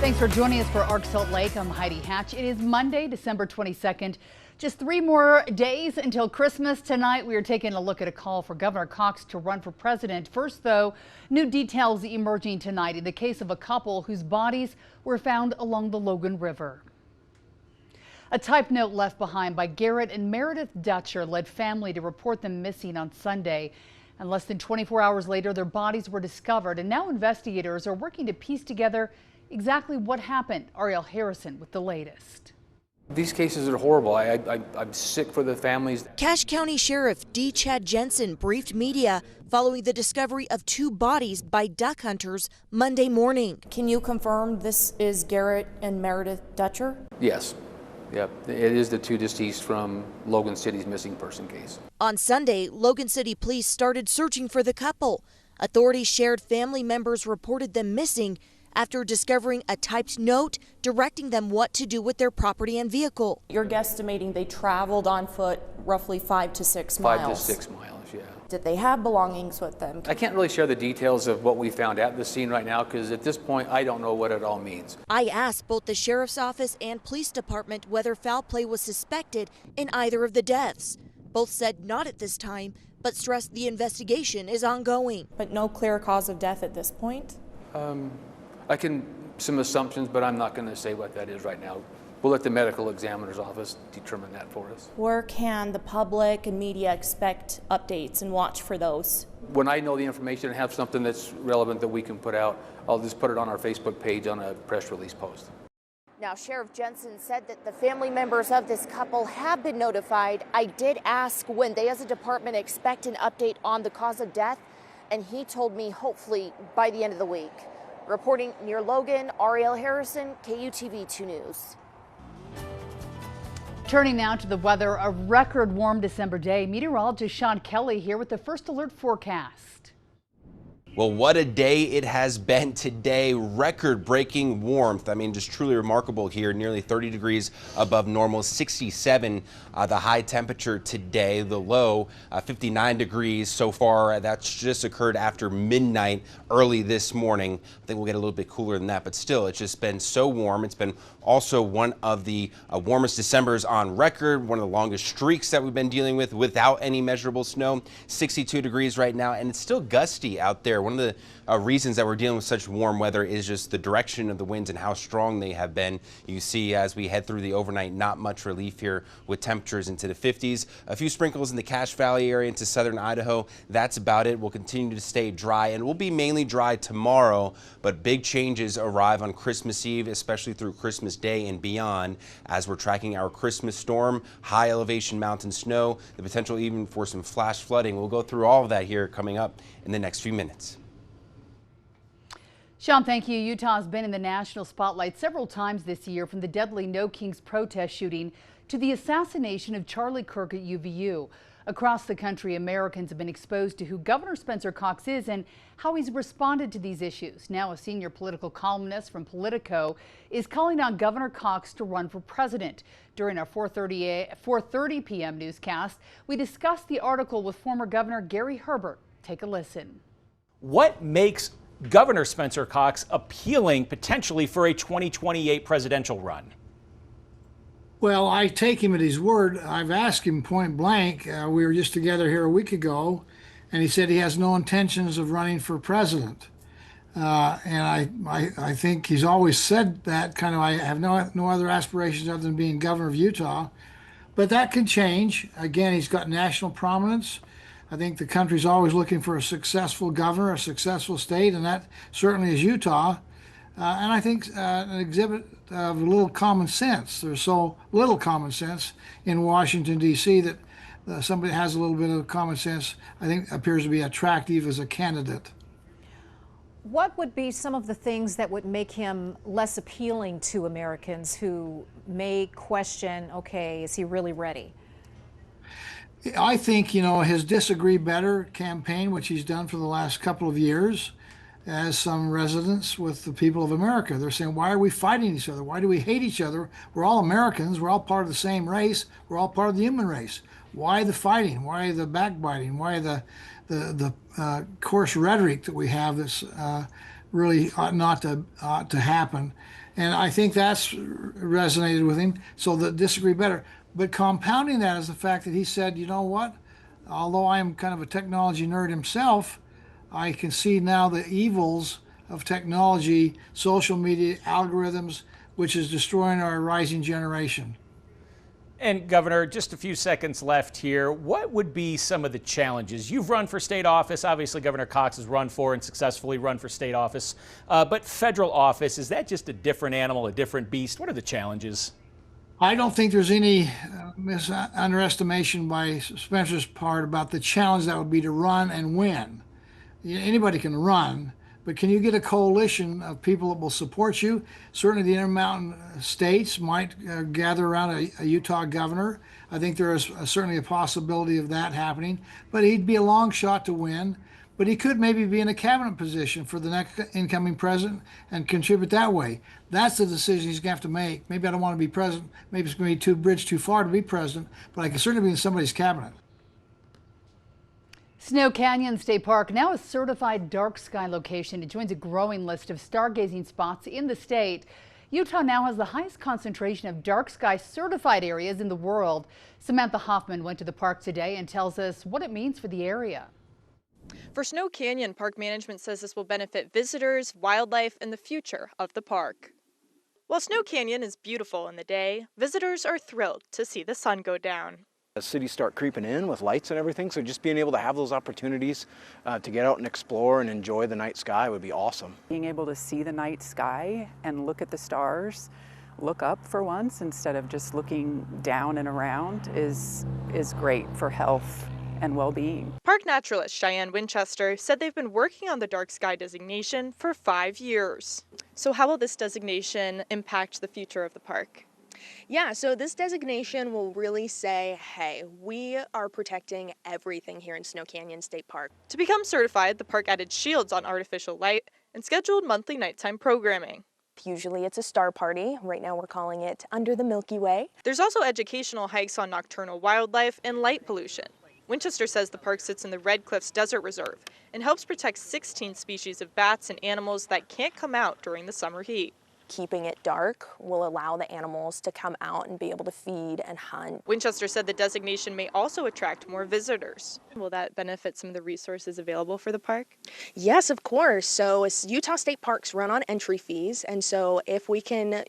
Thanks for joining us for Arc Salt Lake. I'm Heidi Hatch. It is Monday, December 22nd. Just 3 more days until Christmas. Tonight, we are taking a look at a call for Governor Cox to run for president. First, though, new details emerging tonight in the case of a couple whose bodies were found along the Logan River. A typed note left behind by Garrett and Meredith Dutcher led family to report them missing on Sunday. And less than 24 hours later, their bodies were discovered. And now investigators are working to piece together exactly what happened. Ariel Harrison with the latest. These cases are horrible. I'm sick for the families. Cache County Sheriff D. Chad Jensen briefed media following the discovery of 2 bodies by duck hunters Monday morning. Can you confirm this is Garrett and Meredith Dutcher? Yes. Yep. It is the 2 deceased from Logan City's missing person case. On Sunday, Logan City police started searching for the couple. Authorities shared family members reported them missing after discovering a typed note directing them what to do with their property and vehicle. You're guesstimating they traveled on foot roughly 5 to 6 miles. 5 to 6 miles, yeah. Did they have belongings with them? I can't really share the details of what we found at the scene right now because at this point I don't know what it all means. I asked both the sheriff's office and police department whether foul play was suspected in either of the deaths. Both said not at this time, but stressed the investigation is ongoing. But no clear cause of death at this point? Some assumptions, but I'm not going to say what that is right now. We'll let the medical examiner's office determine that for us. Where can the public and media expect updates and watch for those? When I know the information and have something that's relevant that we can put out, I'll just put it on our Facebook page on a press release post. Now, Sheriff Jensen said that the family members of this couple have been notified. I did ask when they as a department expect an update on the cause of death, and he told me hopefully by the end of the week. Reporting near Logan, Ariel Harrison, KUTV 2 News. Turning now to the weather, a record warm December day. Meteorologist Sean Kelly here with the first alert forecast. Well, what a day it has been today. Record-breaking warmth. I mean, just truly remarkable here. Nearly 30 degrees above normal, 67 the high temperature today. The low 59 degrees so far. That's just occurred after midnight early this morning. I think we'll get a little bit cooler than that, but still, it's just been so warm. It's been also one of the warmest Decembers on record, one of the longest streaks that we've been dealing with without any measurable snow. 62 degrees right now, and it's still gusty out there. One of the reasons that we're dealing with such warm weather is just the direction of the winds and how strong they have been. You see as we head through the overnight, not much relief here with temperatures into the 50s. A few sprinkles in the Cache Valley area into southern Idaho. That's about it. We'll continue to stay dry, and we'll be mainly dry tomorrow, but big changes arrive on Christmas Eve, especially through Christmas Day and beyond, as we're tracking our Christmas storm, high elevation mountain snow, the potential even for some flash flooding. We'll go through all of that here coming up in the next few minutes. Sean, thank you. Utah has been in the national spotlight several times this year, from the deadly No Kings protest shooting to the assassination of Charlie Kirk at UVU. Across the country, Americans have been exposed to who Governor Spencer Cox is and how he's responded to these issues. Now, a senior political columnist from Politico is calling on Governor Cox to run for president. During our 4:30 p.m. newscast, we discussed the article with former Governor Gary Herbert. Take a listen. What makes Governor Spencer Cox appealing potentially for a 2028 presidential run? Well, I take him at his word. I've asked him point blank. We were just together here a week ago, and he said he has no intentions of running for president. And I think he's always said that kind of. I have no other aspirations other than being governor of Utah, but that can change. Again, he's got national prominence. I think the country's always looking for a successful governor, a successful state, and that certainly is Utah. And I think an exhibit of a little common sense. There's so little common sense in Washington, D.C. that somebody that has a little bit of common sense, I think, appears to be attractive as a candidate. What would be some of the things that would make him less appealing to Americans who may question, okay, is he really ready? I think, his Disagree Better campaign, which he's done for the last couple of years, has some resonance with the people of America. They're saying, why are we fighting each other? Why do we hate each other? We're all Americans. We're all part of the same race. We're all part of the human race. Why the fighting? Why the backbiting? Why the coarse rhetoric that we have that's really ought not to happen. And I think that's resonated with him, so the disagree better. But compounding that is the fact that he said, you know what, although I am kind of a technology nerd himself, I can see now the evils of technology, social media, algorithms, which is destroying our rising generation. And Governor, just a few seconds left here. What would be some of the challenges? You've run for state office. Obviously, Governor Cox has run for and successfully run for state office. But federal office, is that just a different animal, a different beast? What are the challenges? I don't think there's any underestimation by Spencer's part about the challenge that would be to run and win. Anybody can run, but can you get a coalition of people that will support you? Certainly the Intermountain states might gather around a Utah governor. I think there is certainly a possibility of that happening, but he'd be a long shot to win. But he could maybe be in a cabinet position for the next incoming president and contribute that way. That's the decision he's going to have to make. Maybe I don't want to be president. Maybe it's going to be too far to be president, but I can certainly be in somebody's cabinet. Snow Canyon State Park, now a certified dark sky location. It joins a growing list of stargazing spots in the state. Utah now has the highest concentration of dark sky certified areas in the world. Samantha Hoffman went to the park today and tells us what it means for the area. For Snow Canyon, park management says this will benefit visitors, wildlife, and the future of the park. While Snow Canyon is beautiful in the day, visitors are thrilled to see the sun go down. As cities start creeping in with lights and everything, so just being able to have those opportunities to get out and explore and enjoy the night sky would be awesome. Being able to see the night sky and look at the stars, look up for once instead of just looking down and around is great for health and well-being. Park naturalist Cheyenne Winchester said they've been working on the dark sky designation for 5 years. So how will this designation impact the future of the park? Yeah, so this designation will really say, hey, we are protecting everything here in Snow Canyon State Park. To become certified, the park added shields on artificial light and scheduled monthly nighttime programming. Usually it's a star party. Right now we're calling it Under the Milky Way. There's also educational hikes on nocturnal wildlife and light pollution. Winchester says the park sits in the Red Cliffs Desert Reserve and helps protect 16 species of bats and animals that can't come out during the summer heat. Keeping it dark will allow the animals to come out and be able to feed and hunt. Winchester said the designation may also attract more visitors. Will that benefit some of the resources available for the park? Yes, of course. So Utah State Parks run on entry fees. And so if we can,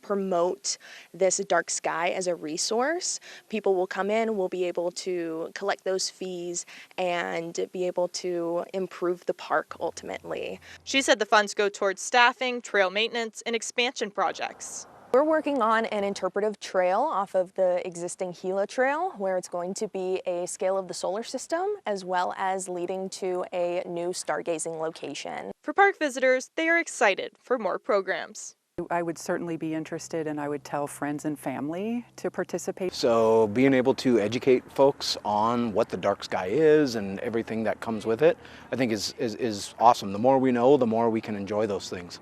promote this dark sky as a resource, people will come in, we'll be able to collect those fees and be able to improve the park ultimately. She said the funds go towards staffing, trail maintenance, and expansion projects. We're working on an interpretive trail off of the existing Gila Trail, where it's going to be a scale of the solar system, as well as leading to a new stargazing location. For park visitors, they are excited for more programs. I would certainly be interested, and I would tell friends and family to participate. So being able to educate folks on what the dark sky is and everything that comes with it, I think is awesome. The more we know, the more we can enjoy those things.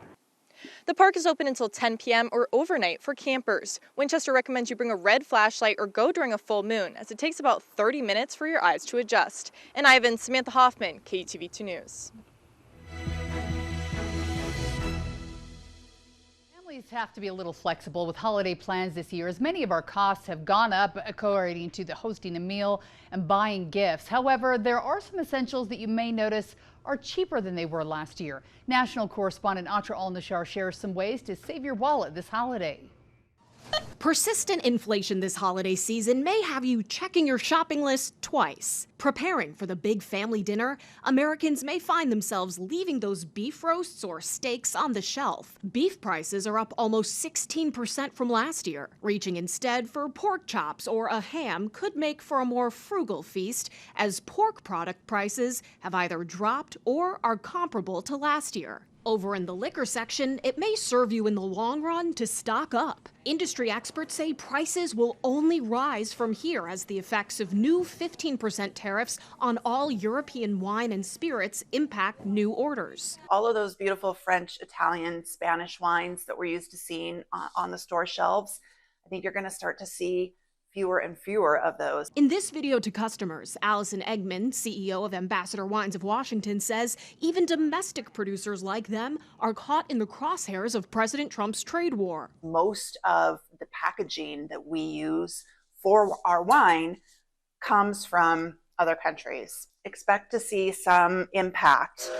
The park is open until 10 p.m. or overnight for campers. Winchester recommends you bring a red flashlight or go during a full moon, as it takes about 30 minutes for your eyes to adjust. In Ivan, Samantha Hoffman, KUTV 2 News. Families have to be a little flexible with holiday plans this year, as many of our costs have gone up correlating to the hosting a meal and buying gifts. However, there are some essentials that you may notice are cheaper than they were last year. National correspondent Atra Al-Nashar shares some ways to save your wallet this holiday. Persistent inflation this holiday season may have you checking your shopping list twice. Preparing for the big family dinner, Americans may find themselves leaving those beef roasts or steaks on the shelf. Beef prices are up almost 16% from last year. Reaching instead for pork chops or a ham could make for a more frugal feast, as pork product prices have either dropped or are comparable to last year. Over in the liquor section, it may serve you in the long run to stock up. Industry experts say prices will only rise from here as the effects of new 15% tariffs on all European wine and spirits impact new orders. All of those beautiful French, Italian, Spanish wines that we're used to seeing on the store shelves, I think you're going to start to see fewer and fewer of those. In this video to customers, Allison Eggman, CEO of Ambassador Wines of Washington, says even domestic producers like them are caught in the crosshairs of President Trump's trade war. Most of the packaging that we use for our wine comes from other countries. Expect to see some impact.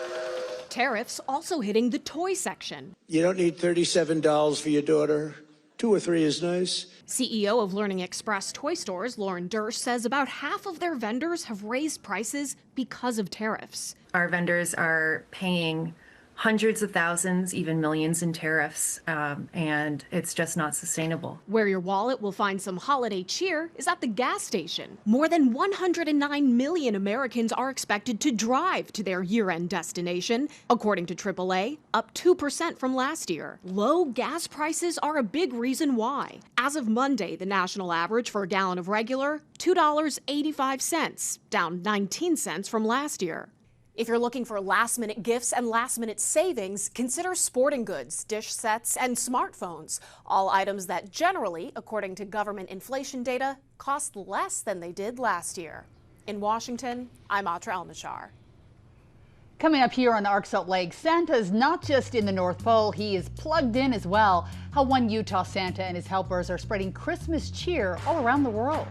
Tariffs also hitting the toy section. You don't need $37 for your daughter. 2 or 3 is nice. CEO of Learning Express Toy Stores, Lauren Dersh, says about half of their vendors have raised prices because of tariffs. Our vendors are paying hundreds of thousands, even millions in tariffs, and it's just not sustainable. Where your wallet will find some holiday cheer is at the gas station. More than 109 million Americans are expected to drive to their year-end destination, according to AAA, up 2% from last year. Low gas prices are a big reason why. As of Monday, the national average for a gallon of regular, $2.85, down 19 cents from last year. If you're looking for last-minute gifts and last-minute savings, consider sporting goods, dish sets, and smartphones, all items that generally, according to government inflation data, cost less than they did last year. In Washington, I'm Atra Elnashar. Coming up here on Arc Salt Lake, Santa's not just in the North Pole, he is plugged in as well. How one Utah Santa and his helpers are spreading Christmas cheer all around the world.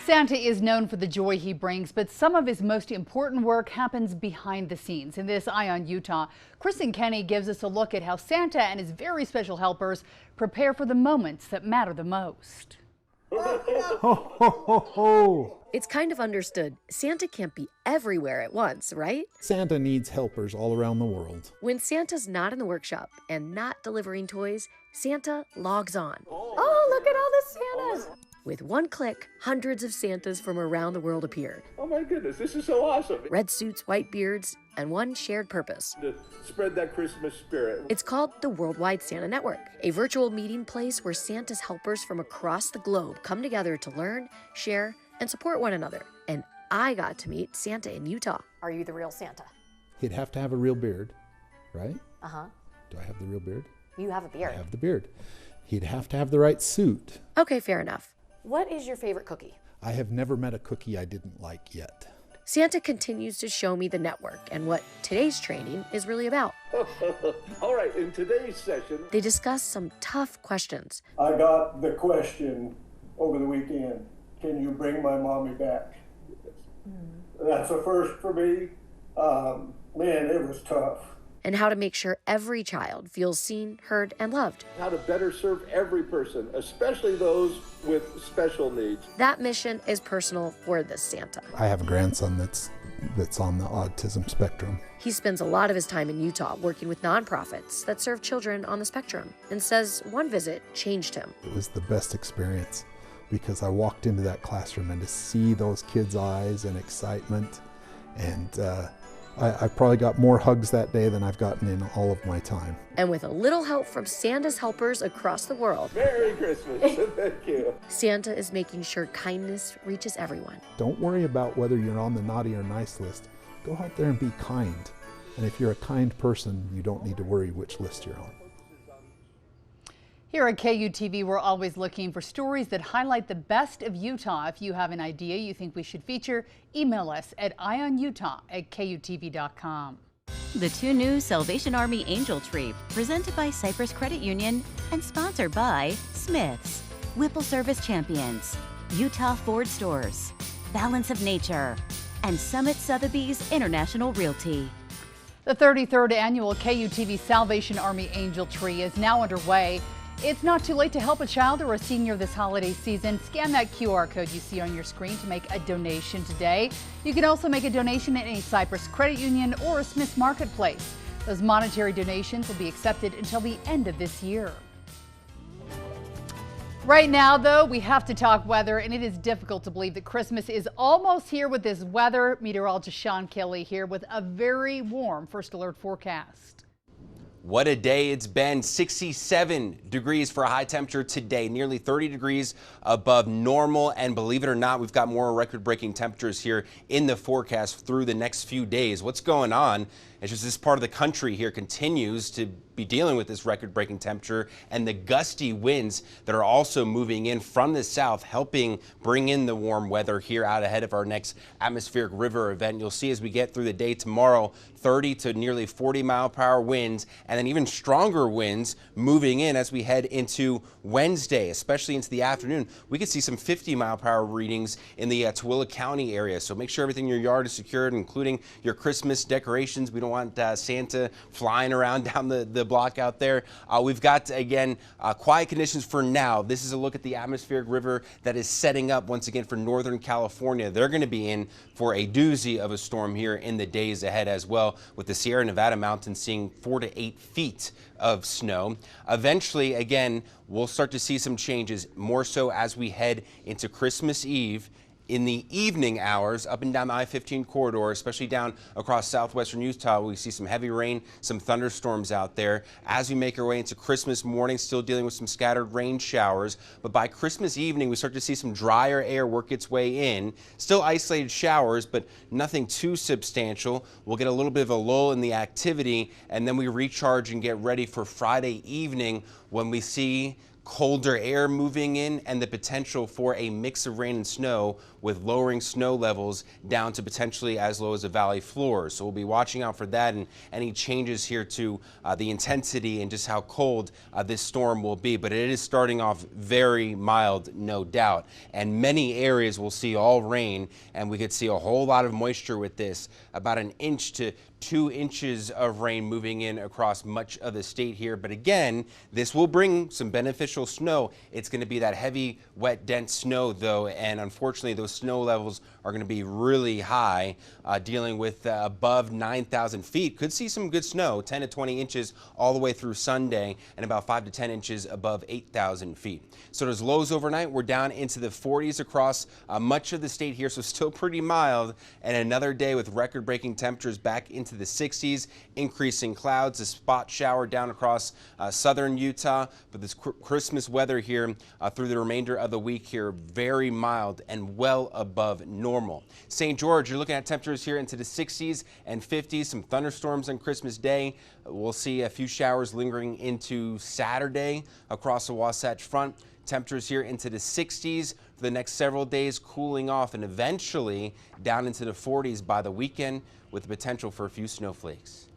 Santa is known for the joy he brings, but some of his most important work happens behind the scenes. In this Eye on Utah, Kristen Kenny gives us a look at how Santa and his very special helpers prepare for the moments that matter the most. Ho, ho, ho, ho. It's kind of understood. Santa can't be everywhere at once, right? Santa needs helpers all around the world. When Santa's not in the workshop and not delivering toys, Santa logs on. Oh, look at all the Santas! With one click, hundreds of Santas from around the world appear. Oh my goodness, this is so awesome. Red suits, white beards, and one shared purpose. To spread that Christmas spirit. It's called the Worldwide Santa Network, a virtual meeting place where Santa's helpers from across the globe come together to learn, share, and support one another. And I got to meet Santa in Utah. Are you the real Santa? He'd have to have a real beard, right? Uh-huh. Do I have the real beard? You have a beard. I have the beard. He'd have to have the right suit. Okay, fair enough. What is your favorite cookie? I have never met a cookie I didn't like yet. Santa continues to show me the network and what today's training is really about. All right, in today's session, they discuss some tough questions. I got the question over the weekend, can you bring my mommy back? That's a first for me. Man, it was tough. And how to make sure every child feels seen, heard, and loved. how to better serve every person, especially those with special needs. That mission is personal for this Santa. I have a grandson that's on the autism spectrum. He spends a lot of his time in Utah working with nonprofits that serve children on the spectrum and says one visit changed him. It was the best experience because I walked into that classroom and to see those kids' eyes and excitement, and I probably got more hugs that day than I've gotten in all of my time. And with a little help from Santa's helpers across the world. Merry Christmas. Thank you. Santa is making sure kindness reaches everyone. Don't worry about whether you're on the naughty or nice list. Go out there and be kind. And if you're a kind person, you don't need to worry which list you're on. Here at KUTV, we're always looking for stories that highlight the best of Utah. If you have an idea you think we should feature, email us at eyeonutah@KUTV.com. The 2 new Salvation Army Angel Tree, presented by Cypress Credit Union and sponsored by Smith's, Whipple Service Champions, Utah Ford Stores, Balance of Nature, and Summit Sotheby's International Realty. The 33rd annual KUTV Salvation Army Angel Tree is now underway. It's not too late to help a child or a senior this holiday season. Scan that QR code you see on your screen to make a donation today. You can also make a donation at any Cypress Credit Union or a Smith's Marketplace. Those monetary donations will be accepted until the end of this year. Right now, though, we have to talk weather, and it is difficult to believe that Christmas is almost here with this weather. Meteorologist Sean Kelly here with a very warm first alert forecast. What a day it's been. 67 degrees for a high temperature today, nearly 30 degrees above normal. And believe it or not, we've got more record-breaking temperatures here in the forecast through the next few days. What's going on? It's just this part of the country here continues to be dealing with this record-breaking temperature and the gusty winds that are also moving in from the south, helping bring in the warm weather here out ahead of our next atmospheric river event. You'll see as we get through the day tomorrow, 30 to nearly 40-mile-per-hour winds, and then even stronger winds moving in as we head into Wednesday, especially into the afternoon. We could see some 50-mile-per-hour readings in the Tooele County area. So make sure everything in your yard is secured, including your Christmas decorations. We don't want Santa flying around down the block out there. We've got, again, quiet conditions for now. This is a look at the atmospheric river that is setting up once again for Northern California. They're going to be in for a doozy of a storm here in the days ahead as well, with the Sierra Nevada mountains seeing 4 to 8 feet of snow. Eventually, again, we'll start to see some changes, more so as we head into Christmas Eve. In the evening hours, up and down the I-15 corridor, especially down across southwestern Utah, we see some heavy rain, some thunderstorms out there. As we make our way into Christmas morning, still dealing with some scattered rain showers. But by Christmas evening, we start to see some drier air work its way in. Still isolated showers, but nothing too substantial. We'll get a little bit of a lull in the activity, and then we recharge and get ready for Friday evening when we see colder air moving in and the potential for a mix of rain and snow, with lowering snow levels down to potentially as low as the valley floor. So we'll be watching out for that and any changes here to the intensity and just how cold this storm will be. But it is starting off very mild, no doubt. And many areas will see all rain, and we could see a whole lot of moisture with this, about 1 inch to 2 inches of rain moving in across much of the state here. But again, this will bring some beneficial snow. It's going to be that heavy, wet, dense snow, though, and unfortunately those snow levels are going to be really high, dealing with above 9,000 feet. Could see some good snow, 10 to 20 inches all the way through Sunday, and about 5 to 10 inches above 8,000 feet. So those lows overnight, we're down into the 40s across much of the state here, so still pretty mild. And another day with record-breaking temperatures back into the 60s, increasing clouds, a spot shower down across southern Utah. But this Christmas weather here through the remainder of the week here, very mild and well above normal. St. George, you're looking at temperatures here into the 60s and 50s, some thunderstorms on Christmas Day. We'll see a few showers lingering into Saturday across the Wasatch Front. Temperatures here into the 60s for the next several days, cooling off and eventually down into the 40s by the weekend, with the potential for a few snowflakes.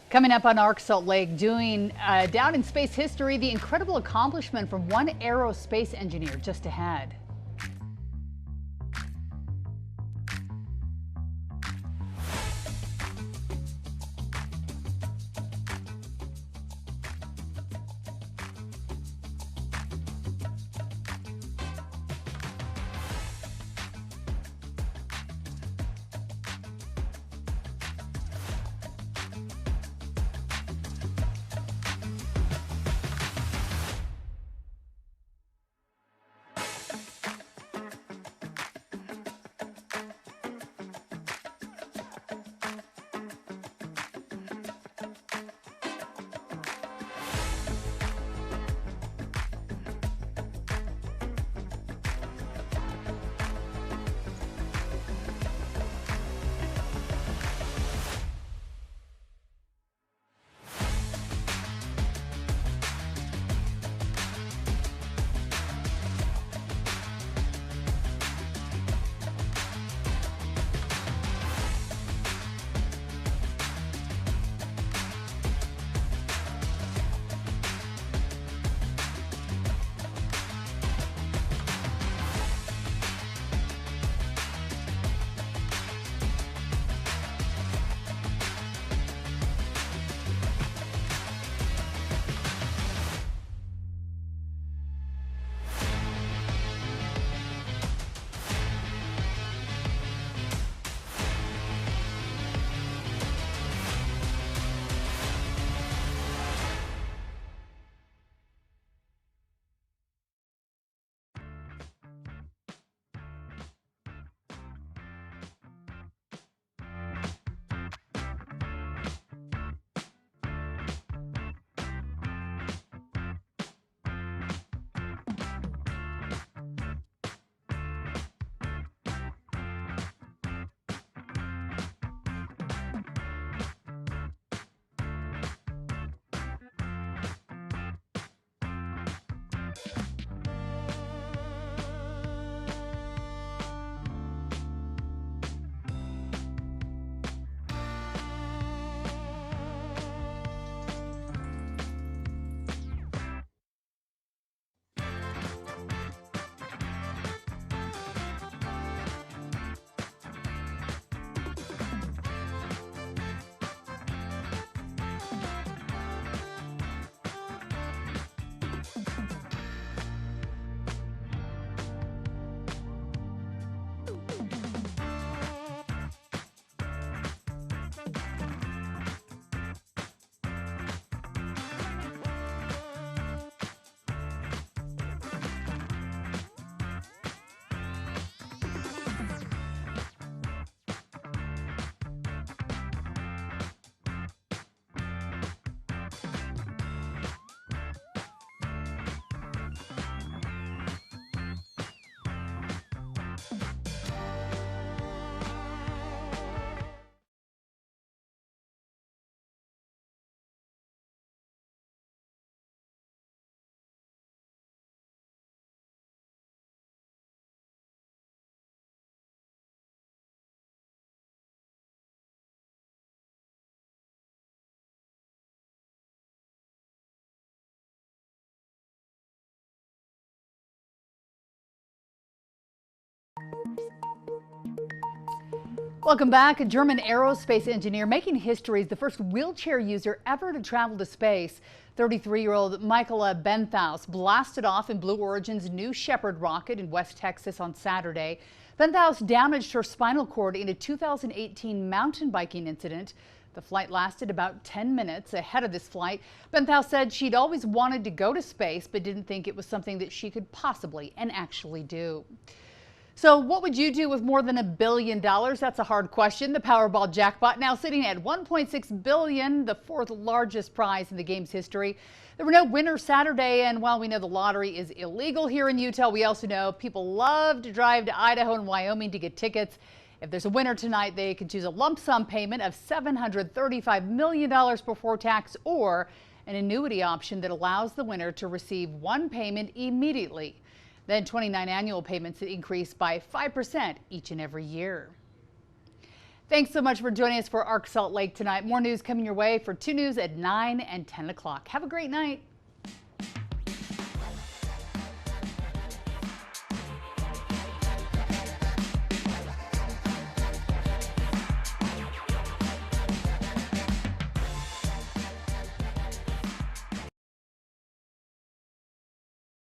Coming up on Arc Salt Lake, doing down in space history, the incredible accomplishment from one aerospace engineer just ahead. Welcome back. A German aerospace engineer making history is the first wheelchair user ever to travel to space. 33-year-old Michaela Benthaus blasted off in Blue Origin's New Shepard rocket in West Texas on Saturday. Benthaus damaged her spinal cord in a 2018 mountain biking incident. The flight lasted about 10 minutes. Ahead of this flight, Benthaus said she'd always wanted to go to space, but didn't think it was something that she could possibly and actually do. So what would you do with more than $1 billion? That's a hard question. The Powerball jackpot now sitting at $1.6 billion, the fourth largest prize in the game's history. There were no winners Saturday, and while we know the lottery is illegal here in Utah, we also know people love to drive to Idaho and Wyoming to get tickets. If there's a winner tonight, they can choose a lump sum payment of $735 million before tax or an annuity option that allows the winner to receive one payment immediately. Then 29 annual payments that increase by 5% each and every year. Thanks so much for joining us for Arc Salt Lake tonight. More news coming your way for 2 News at 9 and 10 o'clock. Have a great night.